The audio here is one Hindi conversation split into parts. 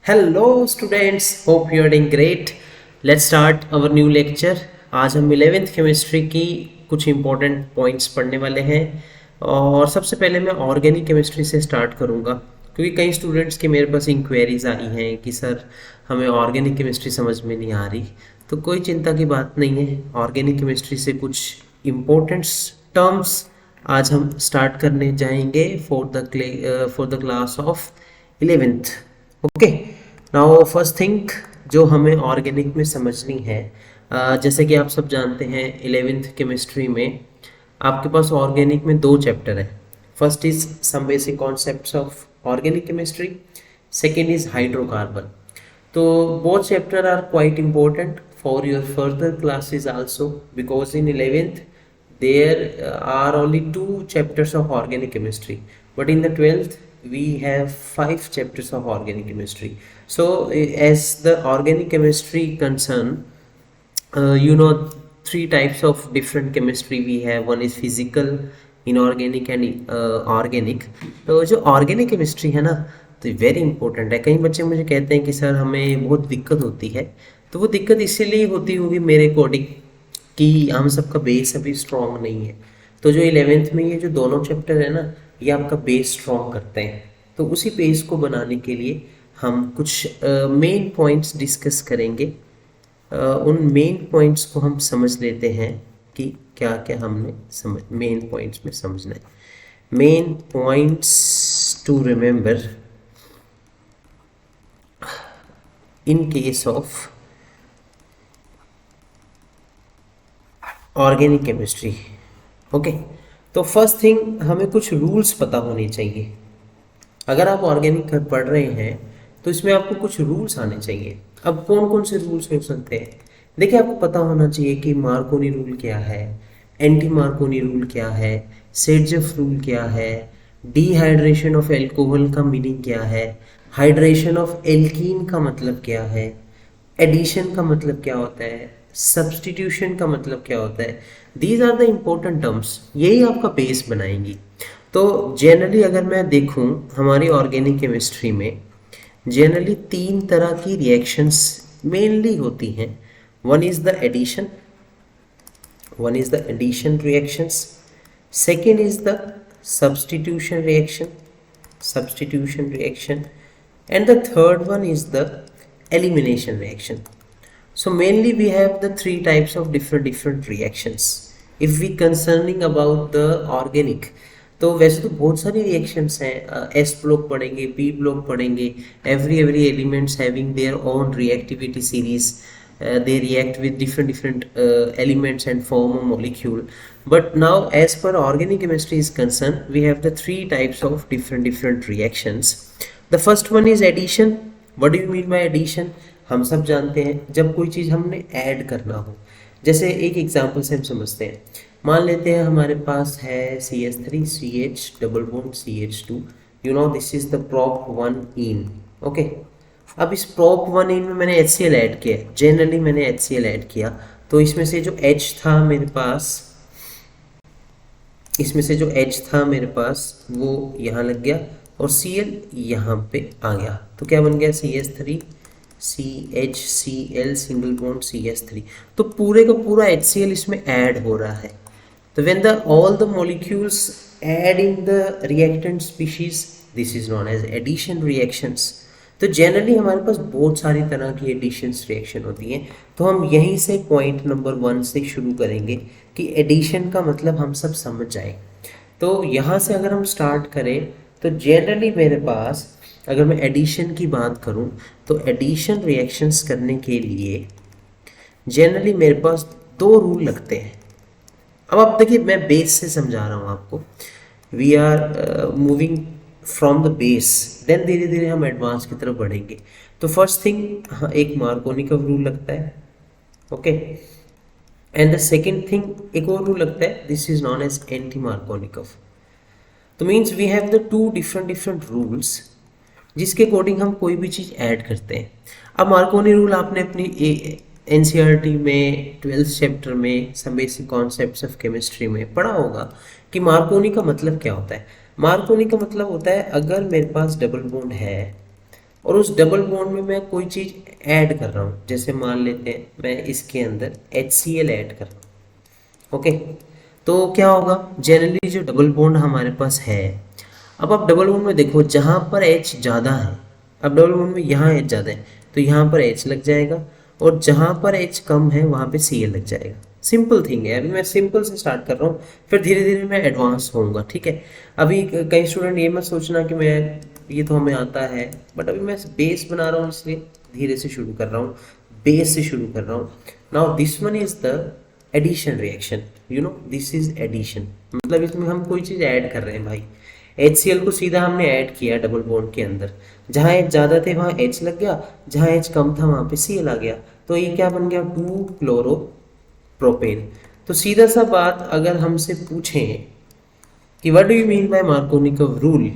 Hello students, hope you are doing great. Let's start our new lecture. आज हम 11th केमिस्ट्री की कुछ इंपॉर्टेंट पॉइंट्स पढ़ने वाले हैं। और सबसे पहले मैं ऑर्गेनिक केमिस्ट्री से स्टार्ट करूंगा, क्योंकि कई स्टूडेंट्स के मेरे पास इंक्वायरीज आई हैं कि सर हमें ऑर्गेनिक केमिस्ट्री समझ में नहीं आ रही। तो कोई चिंता की बात नहीं है, ऑर्गेनिक केमिस्ट्री से कुछ इम्पोर्टेंट टर्म्स आज हम स्टार्ट करने जाएंगे for the class of 11th। Okay, now first thing जो हमें ऑर्गेनिक में समझनी है, जैसे कि आप सब जानते हैं 11th केमिस्ट्री में आपके पास ऑर्गेनिक में दो चैप्टर है। First is some basic concepts of organic chemistry, second is hydrocarbon. तो both chapter are quite important for your further classes also, because in 11th there are only two chapters of organic chemistry, but in the 12th we have five chapters of organic chemistry. So as the organic chemistry concern, three types of different chemistry we have. One is physical, inorganic and organic. तो जो ऑर्गेनिक केमिस्ट्री है ना, तो वेरी इंपॉर्टेंट है। कई बच्चे मुझे कहते हैं कि सर हमें बहुत दिक्कत होती है। तो वो दिक्कत इसीलिए होती होगी मेरे अकॉर्डिंग कि हम सबका बेस अभी स्ट्रॉन्ग नहीं है। तो जो 11th में ये जो दोनों चैप्टर है ना, ये आपका बेस स्ट्रॉन्ग करते हैं। तो उसी बेस को बनाने के लिए हम कुछ मेन पॉइंट्स डिस्कस करेंगे। उन मेन पॉइंट्स को हम समझ लेते हैं कि क्या क्या हमने मेन पॉइंट्स में समझना है। Main points to remember in case of organic chemistry. Okay, तो फर्स्ट थिंग हमें कुछ रूल्स पता होने चाहिए। अगर आप ऑर्गेनिक पढ़ रहे हैं तो इसमें आपको कुछ रूल्स आने चाहिए। अब कौन कौन से रूल्स हो सकते हैं? देखिए, आपको पता होना चाहिए कि मार्कोनी रूल क्या है, एंटी मार्कोनी रूल क्या है, सेडजफ रूल क्या है, डिहाइड्रेशन ऑफ एल्कोहल का मीनिंग क्या है, हाइड्रेशन ऑफ एल्कीन का मतलब क्या है, एडिशन का मतलब क्या होता है, सब्स्टिट्यूशन का मतलब क्या होता है। These are the important terms, यही आपका बेस बनाएंगी। तो जनरली अगर मैं देखूं हमारी ऑर्गेनिक केमिस्ट्री में जनरली तीन तरह की रिएक्शंस मेनली होती हैं। One is the addition, reactions, second is the substitution reaction, and the third one is the elimination reaction. So mainly we have the three types of different reactions if we concerning about the organic. तो वैसे तो बहुत सारी रिएक्शंस हैं, एस ब्लॉक पढ़ेंगे, बी ब्लॉक पढ़ेंगे, every elements having their own reactivity series, they react with different elements and form a molecule. But now as per organic chemistry is concerned, we have the three types of different reactions. The first one is addition. What do you mean by addition? हम सब जानते हैं जब कोई चीज़ हमने ऐड करना हो। जैसे एक एग्जांपल से हम समझते हैं, मान लेते हैं हमारे पास है CH3 CH double bond CH2, this is the prop 1ene. Okay, अब इस prop 1ene में मैंने HCl ऐड किया। जनरली मैंने HCl ऐड किया तो इसमें से जो H था मेरे पास, वो यहाँ लग गया और Cl यहाँ पे आ गया। तो क्या बन गया? CH3 CHCl single bond CH3। तो पूरे का पूरा HCl इसमें ऐड हो रहा है। तो when all the molecules add in the reactant species, this is known as addition reactions. तो जनरली हमारे पास बहुत सारी तरह की एडिशंस रिएक्शन होती हैं। तो हम यहीं से पॉइंट नंबर 1 से शुरू करेंगे कि एडिशन का मतलब हम सब समझ जाए। तो यहाँ से अगर हम स्टार्ट करें तो जनरली मेरे पास, अगर मैं एडिशन की बात करूँ तो एडिशन रिएक्शंस करने के लिए जनरली मेरे पास दो रूल लगते हैं। अब आप देखिए, मैं बेस से समझा रहा हूँ आपको। We are moving from the base, then धीरे धीरे हम एडवांस की तरफ बढ़ेंगे। तो फर्स्ट थिंग एक मार्कोनिकव रूल लगता है। Okay, and the second thing एक और रूल लगता है, this is known as anti Markovnikov. तो means we have the two different rules जिसके अकॉर्डिंग हम कोई भी चीज़ ऐड करते हैं। अब मार्कोनी रूल आपने अपनी NCERT में 12th चैप्टर में some basic concepts of chemistry में पढ़ा होगा कि मार्कोनी का मतलब क्या होता है। मार्कोनी का मतलब होता है अगर मेरे पास डबल बॉन्ड है और उस डबल बॉन्ड में मैं कोई चीज़ ऐड कर रहा हूँ, जैसे मान लेते हैं मैं इसके अंदर HCl ऐड कर रहा हूँ। ओके, तो क्या होगा, जनरली जो डबल बॉन्ड हमारे पास है, अब आप डबल बॉन्ड में देखो जहाँ पर H ज़्यादा है, अब डबल बॉन्ड में यहाँ H ज़्यादा है तो यहाँ पर H लग जाएगा, और जहाँ पर H कम है वहाँ पे Cl लग जाएगा। सिंपल थिंग है, अभी मैं सिंपल से स्टार्ट कर रहा हूँ, फिर धीरे धीरे मैं एडवांस होऊंगा, ठीक है। अभी कई स्टूडेंट ये मत सोचना कि मैं, ये तो हमें आता है, बट अभी मैं बेस बना रहा हूँ इसलिए धीरे से शुरू कर रहा हूँ, बेस से शुरू कर रहा हूँ। Now this one is the addition reaction, you know this is addition, मतलब इसमें हम कोई चीज़ ऐड कर रहे हैं भाई। HCl को सीधा हमने ऐड किया डबल बॉन्ड के अंदर, जहाँ H ज़्यादा थे वहाँ H लग गया, जहाँ H कम था वहाँ पे Cl आ गया, तो ये क्या बन गया, 2 क्लोरो प्रोपेन। तो सीधा सा बात अगर हमसे पूछें कि what do you mean by Markovnikov rule,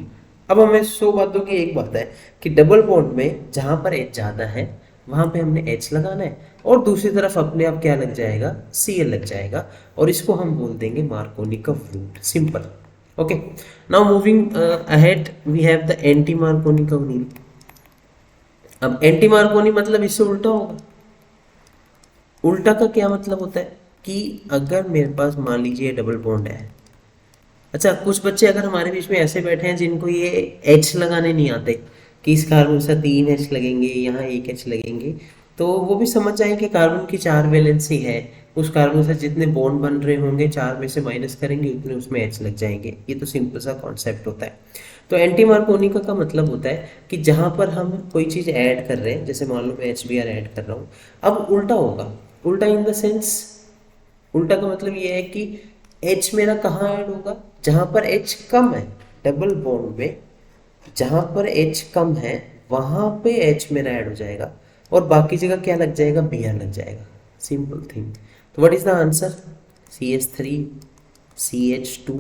अब हमें 100 बातों की एक बात है कि डबल बॉन्ड में जहाँ पर H ज़्यादा है वहाँ पे हमने H लगाना है, और दूसरी तरफ अपने आप क्या लग जाएगा, Cl लग जाएगा, और इसको हम बोल देंगे Markovnikov rule, simple. Okay, now moving ahead we have the anti Markovnikov rule. अब एंटी मार्कोनी मतलब इससे उल्टा होगा। उल्टा का क्या मतलब होता है कि अगर मेरे पास मान लीजिए डबल बॉन्ड है, अच्छा कुछ बच्चे अगर हमारे बीच में ऐसे बैठे हैं जिनको ये H लगाने नहीं आते, कि इस कार्बन से 3 H लगेंगे, यहाँ 1 H लगेंगे, तो वो भी समझ जाएं कि कार्बन की 4 वैलेंसी है, उस कार्बन से जितने बॉन्ड बन रहे होंगे 4 में से माइनस करेंगे उतने उसमें H लग जाएंगे। ये तो सिंपल सा कॉन्सेप्ट होता है। तो एंटी मार्कोनिका का मतलब होता है कि जहाँ पर हम कोई चीज़ ऐड कर रहे हैं, जैसे मान लो मैं HBr ऐड कर रहा हूँ, अब उल्टा होगा। उल्टा इन द सेंस, उल्टा का मतलब ये है कि H मेरा कहाँ ऐड होगा, जहाँ पर H कम है, डबल बॉन्ड में जहाँ पर H कम है वहाँ पे H मेरा ऐड हो जाएगा, और बाकी जगह क्या लग जाएगा, Br लग जाएगा, सिंपल थिंग। तो what is the answer, CH3 CH2,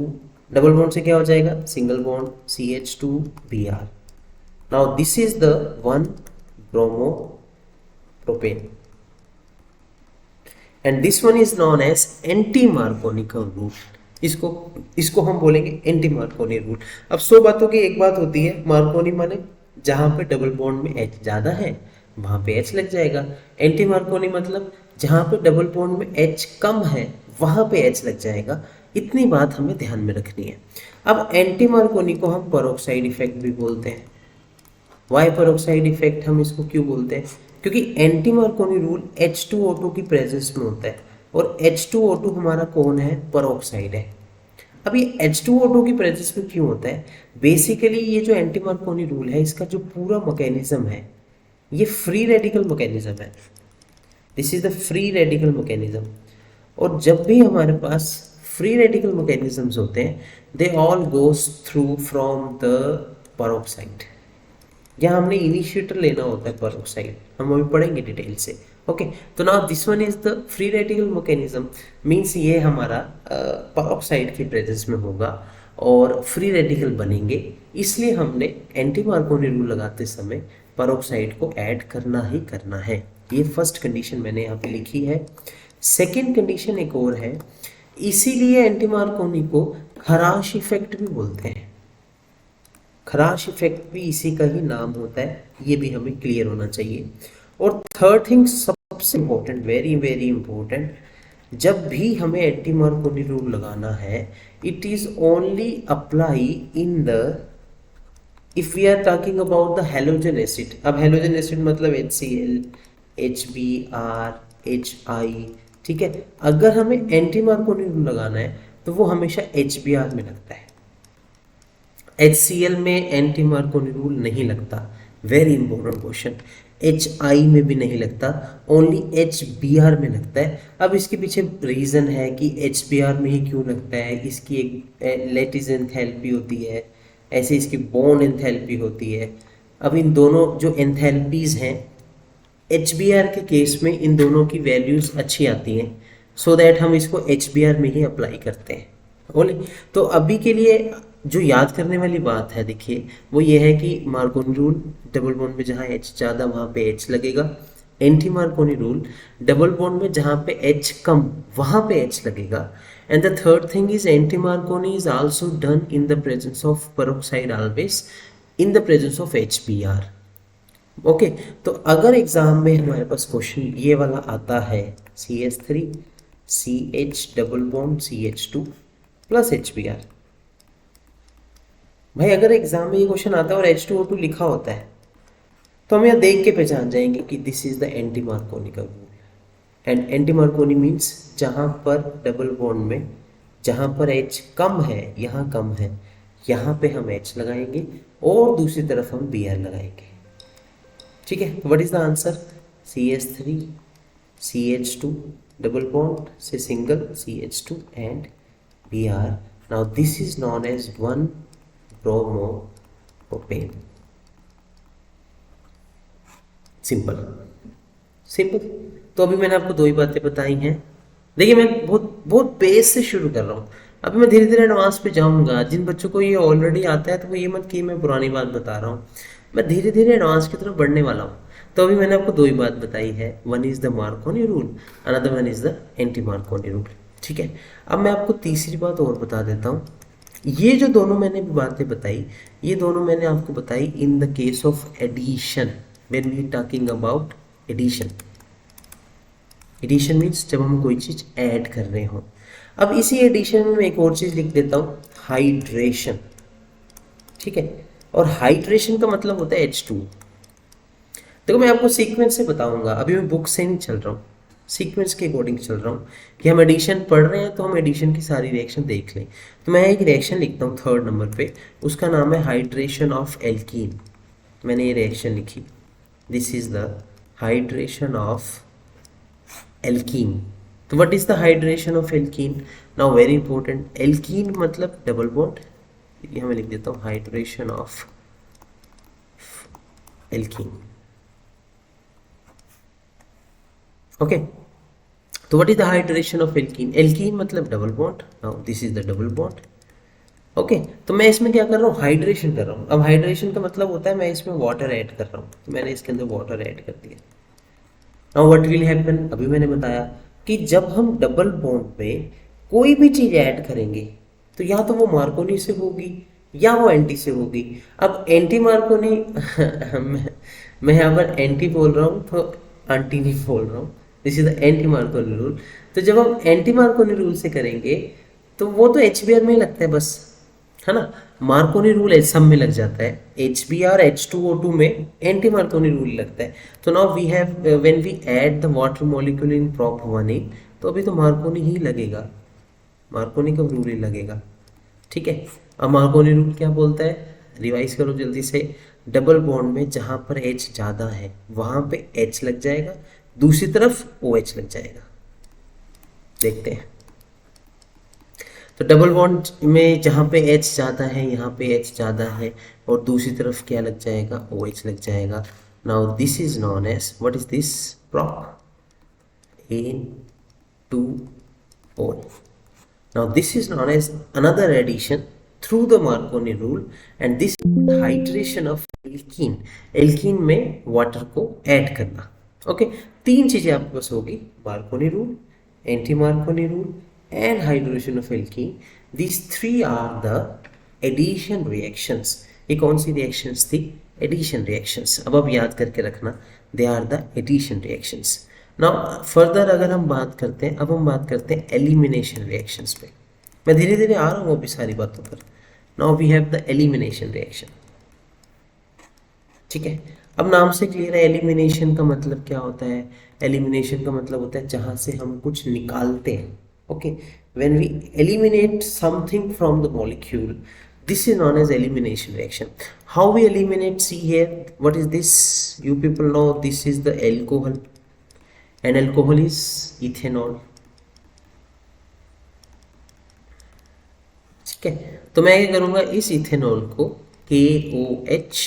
double bond से क्या हो जाएगा, single bond CH2 Br। Now this is the 1 bromo propane and this one is known as anti Markovnikov rule. इसको इसको हम बोलेंगे एंटी मार्कोनी रूल। अब 100 बातों की एक बात होती है, मार्कोनी माने जहां पे डबल बॉन्ड में H ज्यादा है वहां पे H लग जाएगा, एंटी मार्कोनी मतलब जहां पे डबल बॉन्ड में H कम है वहां पे H लग जाएगा। इतनी बात हमें ध्यान में रखनी है। अब एंटी मार्कोनी को हम पेरोक्साइड इफेक्ट भी बोलते हैं। वाई पेरोक्साइड इफेक्ट हम इसको क्यों बोलते हैं, क्योंकि एंटी मार्कोनी रूल H2O2 की प्रेजेंस में होता है, और H2O2 हमारा कौन है, पेरोक्साइड है। अब ये H2O2 की प्रेजेंस में क्यों होता है, बेसिकली ये जो एंटी मार्कोनी रूल है इसका जो पूरा मैकेनिज्म है ये फ्री रेडिकल मैकेनिज्म है। This is the free radical mechanism, और जब भी हमारे पास फ्री रेडिकल मैकेनिज्म्स होते हैं they all goes through from the peroxide. यहाँ हमने इनिशिएटर लेना होता है पेरोक्साइड, हम अभी पढ़ेंगे डिटेल से। ओके, तो now this one is the free radical mechanism, means ये हमारा पेरोक्साइड की प्रेजेंस में होगा और फ्री रेडिकल बनेंगे, इसलिए हमने एंटी मार्कोनी रूल लगाते समय पेरोक्साइड को ऐड करना ही करना है। ये फर्स्ट कंडीशन मैंने यहाँ पे लिखी है। सेकेंड कंडीशन एक और है, इसीलिए एंटी मार्कोनी को खराश इफेक्ट भी बोलते हैं। खराश इफेक्ट भी इसी का ही नाम होता है, ये भी हमें क्लियर होना चाहिए। और थर्ड थिंग सबसे इम्पोर्टेंट, वेरी वेरी इंपॉर्टेंट, जब भी हमें एंटी मार्कोनी रूल लगाना है it is only apply in the, if we are talking about the halogen acid. अब हेलोजन एसिड मतलब HCl HBr HI, ठीक है। अगर हमें एंटी मार्कोनी रूल लगाना है तो वो हमेशा HBr में लगता है, HCl में एंटी मार्कोनी रूल नहीं लगता। Very important question. HI में भी नहीं लगता, ओनली HBr में लगता है। अब इसके पीछे रीज़न है कि HBr में ही क्यों लगता है, इसकी एक लेटिस एंथैल्पी होती है, ऐसे इसकी बॉन्ड एंथैल्पी होती है। अब इन दोनों जो एंथैल्पीज हैं HBr के केस में इन दोनों की वैल्यूज़ अच्छी आती हैं, सो दैट हम इसको HBr में ही अप्लाई करते हैं। बोले तो अभी के लिए जो याद करने वाली बात है देखिए वो ये है कि मार्कोनी रूल डबल बॉन्ड में जहाँ H ज़्यादा वहाँ पे H लगेगा, anti Markovnikov rule double bond में जहाँ पे H कम वहाँ पे H लगेगा। And the third thing is anti Markovnikov is also done in the presence of peroxide always in the presence of HBr। Okay, तो अगर एग्जाम में हमारे पास क्वेश्चन ये वाला आता है CH3 CH double bond CH2 plus HBr, भाई अगर एग्जाम में ये क्वेश्चन आता है और H2O2 लिखा होता है तो हम यहाँ देख के पहचान जाएंगे कि this is the anti Markovnikov का rule. And anti Markovnikov means जहाँ पर डबल बॉन्ड में जहाँ पर H कम है, यहाँ कम है, यहाँ पे हम H लगाएंगे और दूसरी तरफ हम Br लगाएंगे। ठीक है, what is the answer? CH3 CH2 double bond से single CH2 and Br। Now this is known as 1 bromo propane. Simple simple. तो अभी मैंने आपको दो ही बातें बताई हैं। देखिए मैं बहुत बहुत बेस से शुरू कर रहा हूँ, अभी मैं धीरे धीरे एडवांस पे जाऊंगा। जिन बच्चों को ये ऑलरेडी आता है तो वो ये मत कि मैं पुरानी बात बता रहा हूँ, मैं धीरे धीरे एडवांस की तरफ बढ़ने वाला हूँ। तो अभी मैंने आपको दो ही बात बताई है, one is the Markovnikov rule, another one is the anti Markovnikov rule. ठीक है, अब मैं आपको तीसरी बात और बता देता हूँ। ये जो दोनों मैंने भी बातें बताई, ये दोनों मैंने आपको बताई in the case of addition, when we talking about addition. Addition means जब हम कोई चीज ऐड कर रहे हो। अब इसी एडिशन में मैं एक और चीज लिख देता हूँ, हाइड्रेशन। ठीक है, और हाइड्रेशन का मतलब होता है H2। देखो मैं आपको सीक्वेंस से बताऊंगा, अभी मैं बुक से नहीं चल रहा हूँ, सीक्वेंस के अकॉर्डिंग चल रहा हूँ कि हम एडिशन पढ़ रहे हैं तो हम एडिशन की सारी रिएक्शन देख लें। तो मैं एक रिएक्शन लिखता हूँ 3rd नंबर पे, उसका नाम है हाइड्रेशन ऑफ एल्कीन। मैंने ये रिएक्शन लिखी, this is the hydration of alkene. तो what is the hydration of alkene? Now very important, alkene मतलब डबल बॉन्ड, ये मैं लिख देता हूँ हाइड्रेशन ऑफ एल्कीन। ओके, तो what is the hydration of alkene? Alkene मतलब double bond, now this is the double bond. Okay, तो मैं इसमें क्या कर रहा हूँ, हाइड्रेशन कर रहा हूँ। अब हाइड्रेशन का मतलब होता है मैं इसमें वाटर ऐड कर रहा हूँ, तो मैंने इसके अंदर वाटर ऐड कर दिया। नाउ व्हाट विल हैपन, अभी मैंने बताया कि जब हम डबल बॉन्ड में कोई भी चीज ऐड करेंगे तो या तो वो मार्कोनी से होगी या वो एंटी से होगी। अब एंटी मार्कोनी मैं यहाँ पर एंटी बोल रहा हूँ तो आंटी नहीं बोल रहा हूँ, this is the anti Markovnikov rule. तो जब हम एंटी मार्कोनी रूल से करेंगे तो वो तो HBr में ही लगता है बस, है ना। मार्कोनी रूल सब में लग जाता है, HBr H2O2 में एंटी मार्कोनी रूल लगता है। तो now we have when we add the water molecule in prop 1A, तो अभी तो मार्कोनी ही लगेगा, मार्कोनी का रूल ही लगेगा। ठीक है, अब मार्कोनी रूल क्या बोलता है, रिवाइज करो जल्दी से। डबल बॉन्ड में जहां पर H ज़्यादा है वहां पे H लग जाएगा, दूसरी तरफ OH लग जाएगा। देखते हैं, तो डबल बॉन्ड में जहाँ पे H ज़्यादा है यहाँ पे H ज़्यादा है और दूसरी तरफ क्या लग जाएगा, OH लग जाएगा। Now this is known as, what is this, prop N2O। now this is known as another addition through the Marconi rule and this is hydration of alkene। Alkene में वाटर को ऐड करना। ओके, तीन चीजें आपके पास होगी, Markovnikov rule, anti Markovnikov rule and hydration of alkene. These three are the addition reactions. ये कौन सी रिएक्शंस थी, एडिशन रिएक्शंस। अब आप याद करके रखना, they are the addition reactions. Now further अगर हम बात करते हैं, अब हम बात करते हैं एलिमिनेशन रिएक्शंस पे। मैं धीरे धीरे आ रहा हूँ अभी सारी बातों पर। Now we have the elimination reaction. ठीक है, अब नाम से क्लियर है एलिमिनेशन का मतलब क्या होता है। एलिमिनेशन का मतलब होता है जहां से हम कुछ निकालते हैं। Okay, when we eliminate something from the molecule, this is known as elimination reaction. How we eliminate, see here, what is this, you people know this is the alcohol and alcohol is ethanol। ठीक है, तो मैं क्या करूंगा, इस इथेनॉल को KOH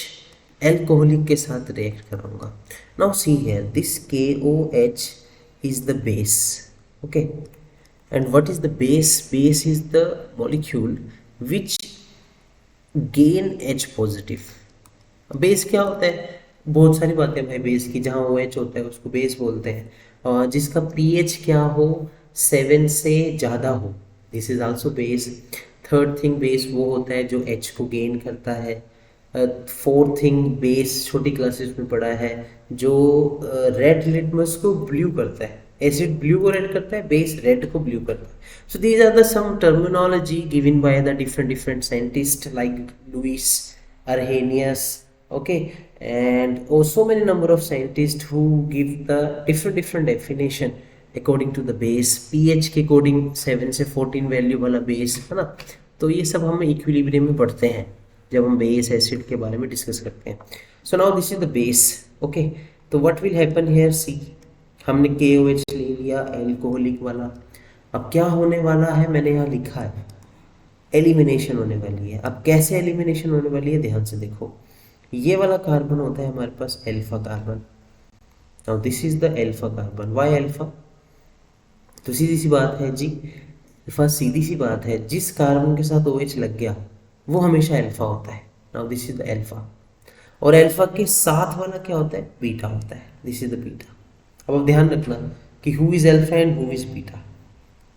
एल्कोहलिक के साथ रिएक्ट कराऊंगा। Now see here, this KOH is the base. Okay, and what is the base, base is the molecule which gain H positive. Base क्या होता है, बहुत सारी बातें भाई बेस की, जहाँ OH होता है उसको बेस बोलते हैं, और जिसका pH क्या हो, 7 से ज़्यादा हो, this is also base. Third thing, base वो होता है जो H को गेन करता है, फोर्थ थिंग, बेस छोटी क्लासेस में पढ़ा है, जो रेड लिटमस को ब्लू करता है, एसिड ब्लू को रेड करता है, बेस रेड को ब्लू करता है। So these are the some terminology given by the different different scientist like Lewis Arrhenius, okay, and also many number of scientists who give the different different definition according to the base, pH के अकॉर्डिंग 7 से 14 वैल्यू वाला बेस है ना। तो ये सब हम इक्विलिब्रियम में पढ़ते हैं जब हम बेस एसिड के बारे में डिस्कस करते हैं। So now this is the base, okay. तो व्हाट विल हैपन हियर, सी हमने KOH ले लिया एल्कोहलिक वाला। अब क्या होने वाला है, मैंने यहाँ लिखा है एलिमिनेशन होने वाली है। अब कैसे एलिमिनेशन होने वाली है, ध्यान से देखो। ये वाला कार्बन होता है हमारे पास alpha carbon. Now this is the alpha carbon. Why alpha? तो सीधी सी बात है जी, अल्फा सीधी सी बात है, जिस कार्बन के साथ OH लग गया वो हमेशा अल्फा होता है। Now this is the alpha. और अल्फा के साथ वाला क्या होता है, बीटा होता है। This is the beta. अब आप ध्यान रखना कि who is alpha and who is beta.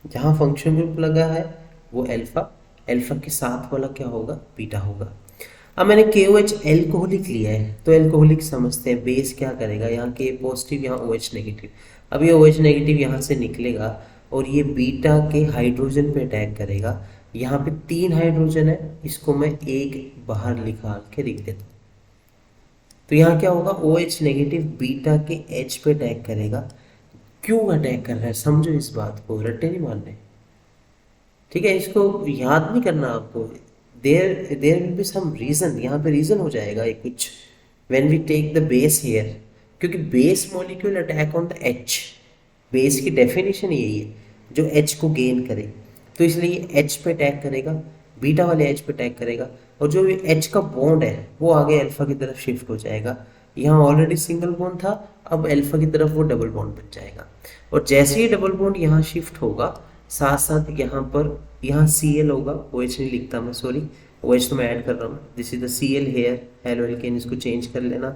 जहाँ फंक्शन ग्रुप लगा है वो अल्फा, अल्फा के साथ वाला क्या होगा, बीटा होगा। अब मैंने KOH एल्कोहलिक लिया है, तो एल्कोहलिक समझते हैं बेस क्या करेगा, यहाँ K पॉजिटिव, यहाँ OH नेगेटिव। अब ये OH नेगेटिव यहाँ से निकलेगा और ये बीटा के हाइड्रोजन पे अटैक करेगा। यहाँ पे 3 हाइड्रोजन है, इसको मैं एक बाहर निकाल के लिख देता हूँ। तो यहाँ क्या होगा, OH नेगेटिव बीटा के H पे अटैक करेगा। क्यों अटैक कर रहा है, समझो इस बात को, रट्टे नहीं मारने, ठीक है। इसको याद नहीं करना आपको। There will be some reason, यहाँ पे रीजन हो जाएगा एक कुछ when we take the base here, क्योंकि base molecule attack on the H। Base की डेफिनेशन यही है, जो H को गेन करे, तो इसलिए H पे अटैक करेगा, बीटा वाले H पे अटैक करेगा, और जो H का बॉन्ड है वो आगे अल्फा की तरफ शिफ्ट हो जाएगा। यहाँ ऑलरेडी सिंगल बॉन्ड था, अब अल्फा की तरफ वो डबल बॉन्ड बन जाएगा। और जैसे ही डबल बॉन्ड यहाँ शिफ्ट होगा, साथ साथ यहाँ पर यहाँ Cl होगा, OH नहीं लिखता मैं, सॉरी, OH तो मैं ऐड कर रहा हूँ। This is the Cl here, haloalkane, इसको चेंज कर लेना।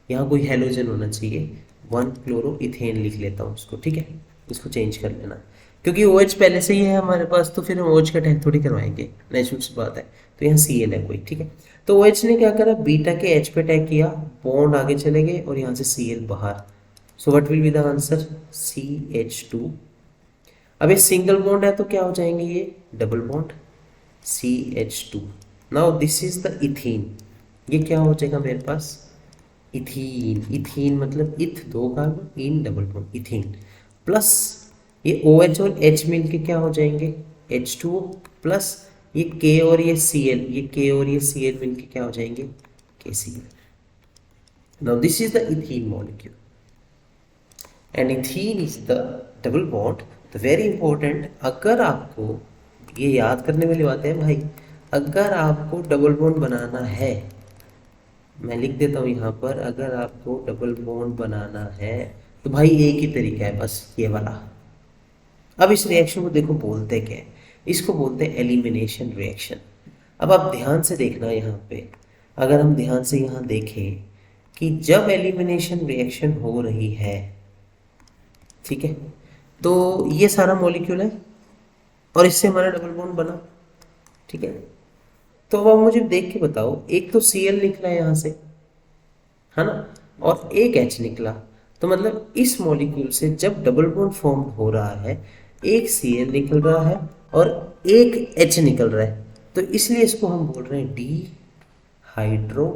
यहाँ कोई हेलोजन होना चाहिए, 1 क्लोरो इथेन लिख लेता हूँ उसको, ठीक है, इसको चेंज कर लेना। क्योंकि OH पहले से ही है हमारे पास, तो फिर हम OH का अटैक थोड़ी करवाएंगे, नेचुरल सी बात है। तो यहाँ Cl है कोई, ठीक है। तो OH ने क्या करा, बीटा के H पे अटैक किया, बॉन्ड आगे चले गए और यहाँ से Cl बाहर। So what will be the answer, CH2। अब ये सिंगल बॉन्ड है तो क्या हो जाएंगे, ये double bond, CH2। Now this is the ethene. ये क्या हो जाएगा मेरे पास, इथीन। इथीन मतलब इथ 2 carbon, in double bond, ethene. Plus ये OH और H मिलके क्या हो जाएंगे, H2O, प्लस ये K और ये Cl, ये K और ये Cl मिलके क्या हो जाएंगे, KCl। Now this is the ethene molecule and ethene is the double bond. तो वेरी इंपॉर्टेंट, अगर आपको ये याद करने वाली बात है भाई, अगर आपको डबल बॉन्ड बनाना है, मैं लिख देता हूँ यहाँ पर, अगर आपको डबल बॉन्ड बनाना है तो भाई एक ही तरीका है, बस ये वाला। अब इस रिएक्शन को देखो बोलते क्या है, इसको बोलते हैं एलिमिनेशन रिएक्शन। अब आप ध्यान से देखना यहाँ पे, अगर हम ध्यान से यहाँ देखें कि जब एलिमिनेशन रिएक्शन हो रही है, ठीक है, तो ये सारा मॉलिक्यूल है और इससे हमारा डबल बॉन्ड बना, ठीक है। तो अब आप मुझे देख के बताओ, एक तो Cl निकला यहाँ से, है ना, और एक H निकला। तो मतलब इस मॉलिक्यूल से जब डबल बॉन्ड फॉर्म हो रहा है, एक Cl निकल रहा है और एक H निकल रहा है, तो इसलिए इसको हम बोल रहे हैं डी हाइड्रो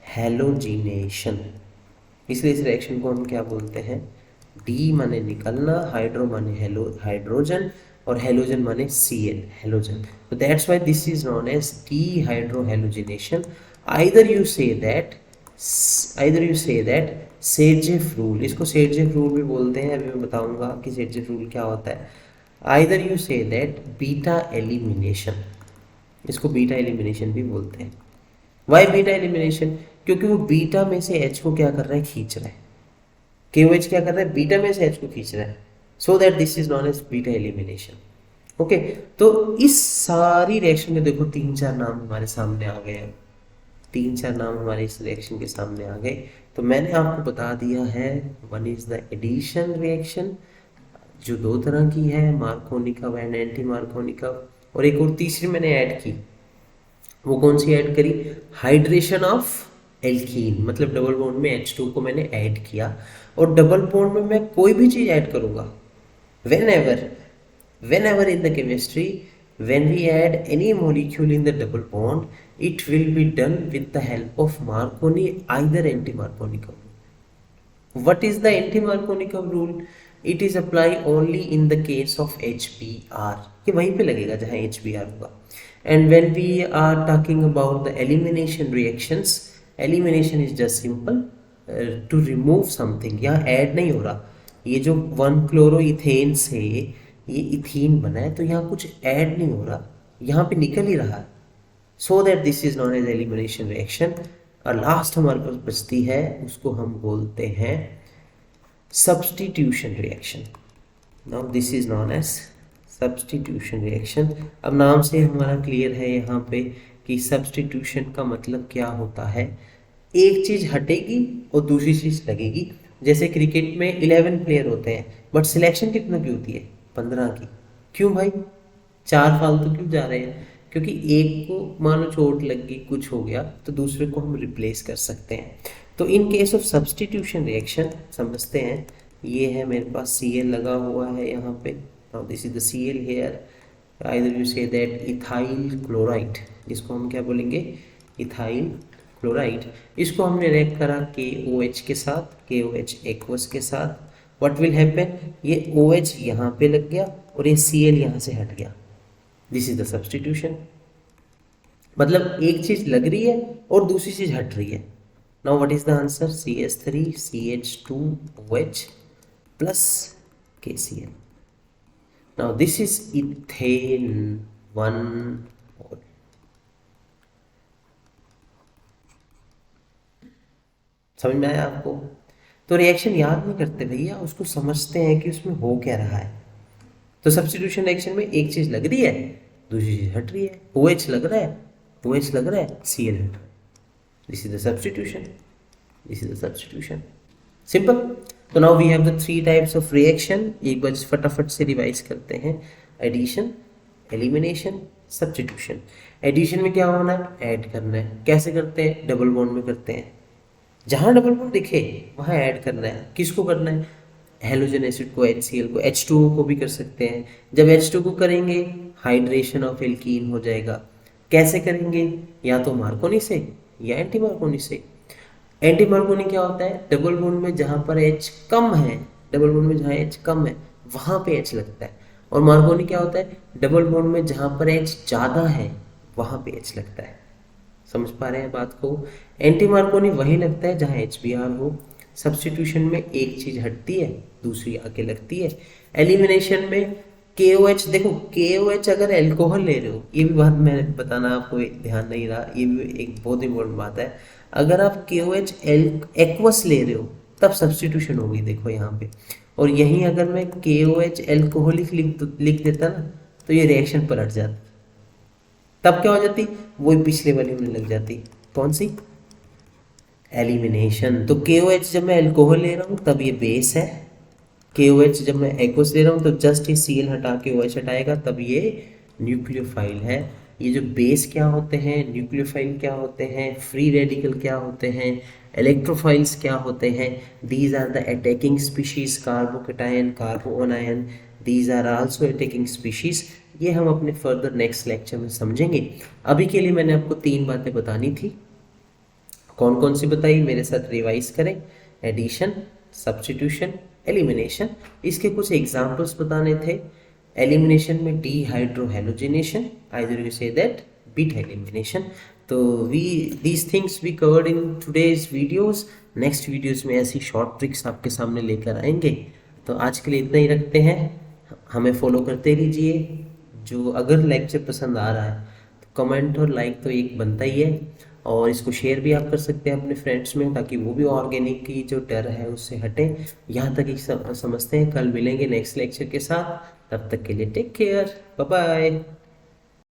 हैलोजिनेशन। इसलिए इस रिएक्शन को हम क्या बोलते हैं, डी माने निकलना, हाइड्रो माने हाइड्रोजन, और हेलोजन माने Cl, हेलोजन। तो that's why this is known as dehydrohalogenation. either you say that Saytzeff rule, इसको सेडजेफ रूल भी बोलते हैं, अभी मैं बताऊंगा कि सेडजेफ रूल क्या होता है। either you say that beta elimination, इसको बीटा एलिमिनेशन भी बोलते हैं। वाई बीटा एलिमिनेशन, क्योंकि वो बीटा में से H को क्या कर रहा है, खींच रहा है। KOH क्या कर रहा है, बीटा में से H को खींच रहा है, so that this is known as beta elimination. Okay, तो इस सारी रिएक्शन के देखो 3-4 नाम हमारे सामने आ गए, 3-4 नाम हमारे इस रिएक्शन के सामने आ गए। तो मैंने आपको बता दिया है, one is the addition reaction, जो 2 तरह की है, मार्कोनिकव एंड एंटी मार्कोनिकव, और एक और तीसरी मैंने ऐड की, वो कौन सी ऐड करी? हाइड्रेशन ऑफ एल्कीन, मतलब डबल बॉन्ड में H2 को मैंने ऐड किया। और डबल बॉन्ड में मैं कोई भी चीज़ ऐड करूँगा, whenever in the chemistry, when we add any molecule in the double bond, it will be done with the help of Marconi, either anti-Marconi rule. What is the anti-Markovnikov rule? It is apply only in the case of HBr. ये वहीं पे लगेगा जहाँ HBr होगा. And when we are talking about the elimination reactions, elimination is just simple to remove something. यहाँ add नहीं हो रहा. ये जो 1-chloroethane से ये इथीन बना है, तो यहाँ कुछ add नहीं हो रहा, यहाँ पे निकल ही रहा है. So that this is known as elimination reaction. और लास्ट हमारे पास बचती है, उसको हम बोलते हैं substitution reaction. Now this is known as substitution reaction. अब नाम से हमारा क्लियर है यहाँ पे कि सब्स्टिट्यूशन का मतलब क्या होता है. एक चीज हटेगी और दूसरी चीज लगेगी. जैसे क्रिकेट में 11 प्लेयर होते हैं, बट सिलेक्शन कितना की होती है? 15 की. क्यों भाई? 4 फालतू क्यों जा रहे हैं? क्योंकि एक को मान लो चोट लग गई, कुछ हो गया, तो दूसरे को हम रिप्लेस कर सकते हैं. तो इन केस ऑफ सब्स्टिट्यूशन रिएक्शन समझते हैं. ये है मेरे पास Cl लगा हुआ है यहाँ पे. Now this is the Cl here. Either you say that ethyl chloride, इसको हम क्या बोलेंगे? Ethyl chloride. इसको हमने रिएक्ट करा KOH के साथ, KOH एक्वस के साथ. What will happen? ये OH यहाँ पे लग गया और ये Cl यहाँ से हट गया. This is the substitution. मतलब एक चीज लग रही है और दूसरी चीज हट रही है. Now what is the answer? CH3 CH2OH plus KCl. Now this is ethane 1. समझ में आया आपको? तो रिएक्शन याद नहीं करते भैया, उसको समझते हैं कि उसमें हो क्या रहा है. तो सब्स्टिट्यूशन रिएक्शन में एक चीज लग रही है, दूसरी चीज हट रही है. OH लग रहा है, OH लग रहा है, Cl हट रहा है. This is the substitution. This is the substitution. Simple. तो now we have the 3 types of reaction. एक बार फटाफट से रिवाइज करते हैं. Addition, elimination, substitution. एडिशन में क्या होना है? ऐड करना है. कैसे करते हैं? डबल बॉन्ड में करते हैं. जहां डबल बॉन्ड दिखे वहां ऐड करना है. किसको करना है? हेलोजन एसिड को, HCl को. H2O को भी कर सकते हैं. जब H2 को करेंगे हाइड्रेशन ऑफ एल्कीन हो जाएगा. कैसे करेंगे? या तो मार्कोनी से या एंटी मार्कोनी से. एंटी मार्कोनी क्या होता है? डबल बॉन्ड में जहां पर H कम है, डबल बॉन्ड में जहां H कम है वहां पे H लगता है. और मार्कोनी क्या होता है? डबल बॉन्ड में जहां पर H ज्यादा है वहां पे H लगता है. समझ पा रहे हैं बात को? एंटी मार्कोनी वही लगता है जहां HBr हो. सब्स्टिट्यूशन में एक चीज हटती है, दूसरी आके लगती है. एलिमिनेशन में KOH, देखो KOH अगर एल्कोहल ले रहे हो, ये भी बात मैं बताना आपको ध्यान नहीं रहा, ये भी एक बहुत इंपॉर्टेंट बात है. अगर आप KOH एक्वस ले रहे हो तब सब्स्टिट्यूशन होगी, देखो यहाँ पे. और यहीं अगर मैं KOH एल्कोहलिक लिख देता ना, तो ये रिएक्शन पलट जाती. तब क्या हो जाती? वही पिछले वाली में लग जाती. कौन सी? एलिमिनेशन. तो KOH जब मैं एल्कोहल ले रहा हूँ तब ये बेस है. KOH जब मैं एक्वस ले रहा हूँ तो जस्ट ये Cl हटा के OH हटाएगा, तब ये न्यूक्लियोफाइल है. ये जो बेस क्या होते हैं, न्यूक्लियोफाइल क्या होते हैं, फ्री रेडिकल क्या होते हैं, इलेक्ट्रोफाइल्स क्या होते हैं, these are the attacking species. Carbocation, carbanion, these are also attacking species. ये हम अपने फर्दर नेक्स्ट लेक्चर में समझेंगे. अभी के लिए मैंने आपको 3 बातें बतानी थी. कौन कौन सी बताई? मेरे साथ रिवाइज करें. Addition, substitution, elimination. इसके कुछ एग्जांपल्स बताने थे. एलिमिनेशन में dehydrohalogenation, either you say that beta elimination. तो these things we covered in today's videos. Next videos में ऐसी शॉर्ट ट्रिक्स आपके सामने लेकर आएंगे. तो आज के लिए इतना ही रखते हैं. हमें फॉलो करते रहिए. जो अगर लेक्चर पसंद आ रहा है तो कमेंट और लाइक तो एक बनता ही है, और इसको शेयर भी आप कर सकते हैं अपने फ्रेंड्स में, ताकि वो भी ऑर्गेनिक की जो डर है उससे हटें. यहाँ तक ही समझते हैं. कल मिलेंगे नेक्स्ट लेक्चर के साथ. तब तक के लिए टेक केयर. Bye bye.